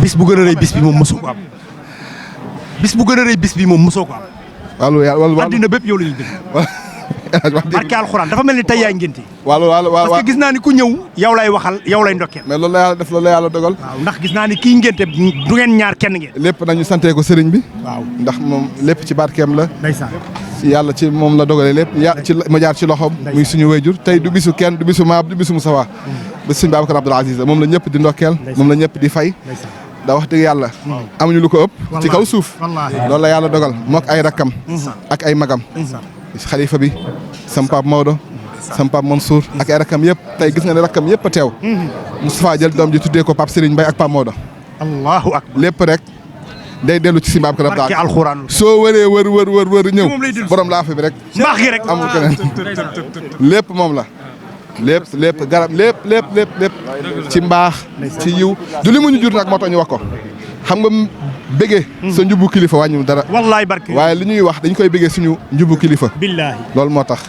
bis bu gën a rëy bis bi moom mosoo ko am bis bu gën a rëy bis bi moom mosoo ko am. wàllu addina bépp yow la ñuy dégg. barke alxuraan dafa mel ni tey yaay ngénte. parce que gis naa ni ku ñëw yow lay waxal yow lay ndokkeel. mais loolu la yàlla def loolu la yàlla dogal. waaw ndax gis naa ni kii ngénte du ngeen ñaar kenn ngeen. lépp nañu santee ko sëriñ bi. waaw ndax moom lépp ci barkeem la. ndeysaan. yàlla ci moom la dogalee lépp ci ma jaar ci loxoom. muy suñu wayjur tey du bisu kenn du bisu maab du bisu Moustapha. ba sëñ Babacar Abdoul Aziz la moom la ñëpp di ndokkeel. moom la ñëpp di fay. da wax dëgg yàlla amuñu lu ko ëpp. ci kaw suuf loolu la yàlla dogal mook ay rakkam. ak ay magam. xalifa bi sam Pape Maodo sam Pape Mansour ak ay rakkam yëpp tey gis nga ne rakkam yëpp a teew. Moustapha jël doom ji tuddee ko Pape Serigne Mbaye ak Pape Maodo. allahu akbar lépp rek day dellu ci si Babacar Abdoul Aziz. barke alxuraan soo wëree wër ñëw borom laafa bi rek. mbaax gi rek amul keneen lépp moom la. lépp garab lépp ci mbaax ci yiw du li mu ñu jur nag moo tax ñu wax ko xam nga bëggee sa njubu kilifa wàññiwul dara wallaay barke waaye li ñuy wax dañ koy bëggee suñu njubu kilifa billaahi loolu moo tax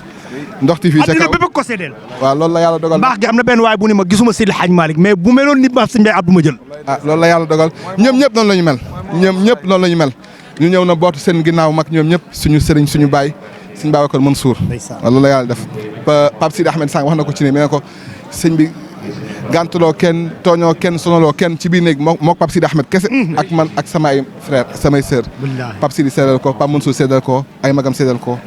Ndox TV ca addina kaw bépp ko séddeel waaw loolu la yàlla dogal mbaax gi am na benn waay bu ni ma gisuma Seydi Hadj Malick mais bu meloon nit ma sëñ Baye Abdou ma jël loolu la yàlla dogal ñoom ñëpp noonu la ñu mel ñoom ñëpp noonu la ñu mel ñu ñëw na bootu seen ginnaaw mag ñoom ñëpp suñu sëriñ suñu baay sëñ Babacar Mansour loolu la yàlla def Pape Sidi Ahmed Sang wax na ko ci ne mais ne ko sëñ bi gàntuloo kenn tooñoo kenn sonaloo kenn ci biir néeg moo Pape Sidi Ahmed kese ak man ak samay frère samay sœur Pape Sidi seedal ko Pape Mansour seedal ko ay magam seedal ko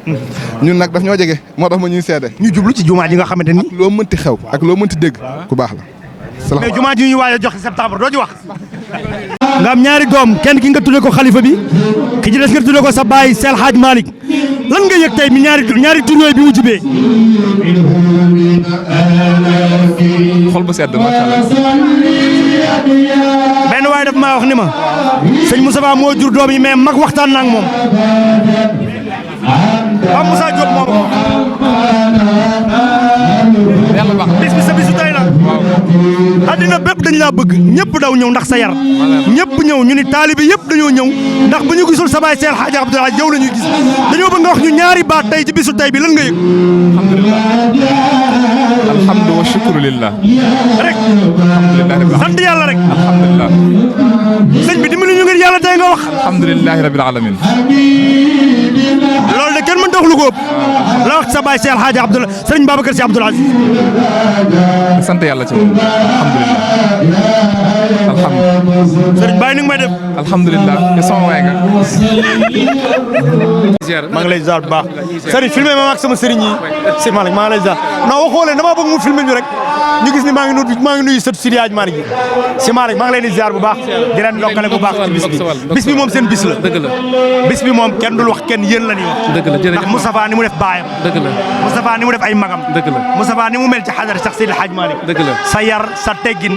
ñun nag daf ñoo jege moo tax ma ñuy seede ñu jublu ci jumaa ji nga xamante ni loo mënti xew ak loo mënti dégg ku baax la mais jumaa ji ñu waaj a joxe septembre doo ci wax nga am ñaari doom kenn ki nga tudde ko xalifa bi ki ci des nga tudde ko sa baay Seydi Hadj Malick lan nga yëg tey mi ñaari tur yooyu bi mu jibee xol bu sedd macha Allah. benn waaye daf maa wax ni ma sëñ Moustapha moo jur doom yi mais mag waxtaan na ak moom Pape Moussa Diop moom yàlla baax bis bi sa bisu tey la addina bépp dañ laa bëgg ñëpp daw ñëw ndax sa yar ñëpp ñëw ñu ni taalibe yëpp dañoo ñëw ndax bu ñu gisul sa baay Seydi Hadji Abdoul Aziz yow la ñuy gis dañoo bëgg nga wax ñu ñaari baat tey ci bisu tey bi lan nga yëg alhamdu wa shukru lillah rek alhamdulilah sant yàlla rek alhamdulilah sëñ bi dimbali ñu ngir yàlla tey nga wax alhamdulilahi rabil alamin loolu de kenn mën tax lu ko ëpp la wax sa baay Seydi Hadji Abdoul Sëriñ Babacar Sy Abdoul Aziz sant yàlla ci moom alhamdulilah alhamdulilah sëriñ bàyyi ni nga may def alhamdulilah te sama waay nga maa ngi lay ziar bu baax sëriñ filmé ma ak sama sëriñ yi si Malick maa ngi lay ziar non waxoo leen damaa bëgg mu filmé ñu rek ñu gis ni maa ngi nuyu sët Seydi Hadji Malick yi si Malick maa ngi leen di ziar bu baax di leen ndokkale bu baax ci bis bi moom seen bis la dëgg la bis bi moom kenn dul wax kenn yéen la ñuy wax dëgg la jërëjëf ndax Moustapha ni mu def baayam dëgg la Moustapha ni mu def ay magam dëgg la Moustapha ni mu mel ci xadar sax Seydi Hadji Malick dëgg la sa yar sa teggin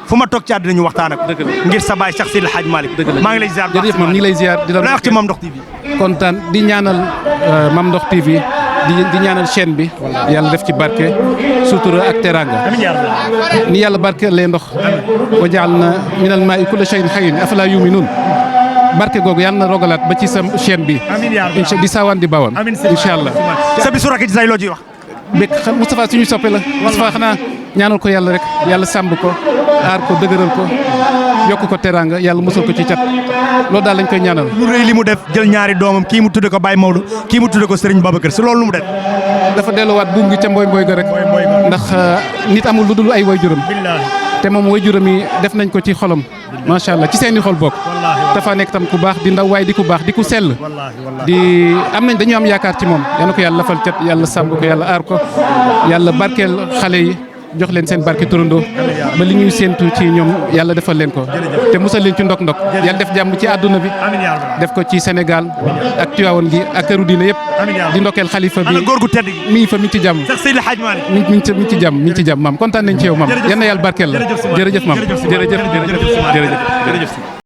fu ma toog ci àddina ñu waxtaan ak dëgg la ngir sa baay Cheikh Seydi Hadji Malick dëgg la maa ngi lay ziar jërëjëf maam ñu ngi lay ziar di la wax ci Mame Ndokh TV kontaan di ñaanal Mame Ndokh TV di ñaanal chaîne bi yàlla def ci barke sutura ak teranga ni yàlla barke lee ndox wa jaal na minal maa'i kulla shay'in hayyin afala yu'minun barke googu yàlla na rogalaat ba ci sa chaîne bi di saawaan di bawoon incha allah sa bisu rakk ci say loo ciy wax bék Moustapha suñu soppe la Moustapha xanaa ñaanal ko yàlla rek yàlla sàmb ko aar ko dëgëral ko yokk ko teranga yàlla musal ko ci cat loolu daal lañ koy ñaanal lu rëy li mu def jël ñaari doomam kii mu tudde ko Baye Maodo kii mu tudde ko Serigne Babacar si loolu lu mu def dafa delluwaat buum gi ca mboy ga rek ndax nit amul lu dul ay wayjuram te moom wayjuram yi def nañ ko ci xolam macha allah ci seeni xol bokk dafa nekk tam ku baax di ndaw waaye di ku baax di ku sell di dañu am yaakaar ci moom yal na ko yàlla lafal cat yàlla sàmm ko yàlla aar ko yàlla barkeel xale yi jox leen seen barke turandoo ba li ñuy séentu ci ñoom yàlla defal leen ko te musal leen ci ndok-ndok yàlla def jàmm ci àdduna bi def ko ci Sénégal ak Tivaouane gi ak këru diine yëpp di ndokkeel xalifa bi góor gu tedd gi mi ngi fa mi ngi ci jàmm Seydi Hadji Malick mi ngi ci jàmm mi ngi ci jàmm maam kontaan nañ ci yow maam yal na yàlla barkeel la jërëjëf maam jërëjëf